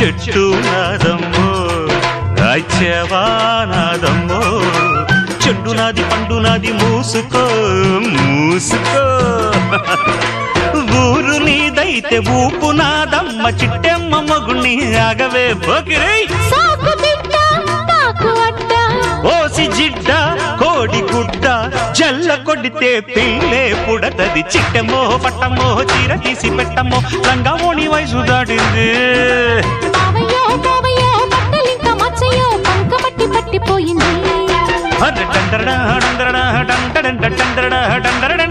చెట్టు నాదమ్మో రాజ్యవానాదమ్మో చెట్టు నాది పండు నాది మూసుకో మూసుకో ఊరు నీదైతే ఊపు నాదమ్మ చిట్టెమ్మ మగుణ్ణి ఆగవే బొకిరై ఓసి జిడ్డ కోడి గుడ్డ జల్ల కొడితే పిల్లే పుడతది చిట్టమో పట్టమో చీర తీసి పెట్టమో లంగామోణి వయసు దాటింది పట్టిపోయింది డందరడా డందరడా డందరడా డందరడా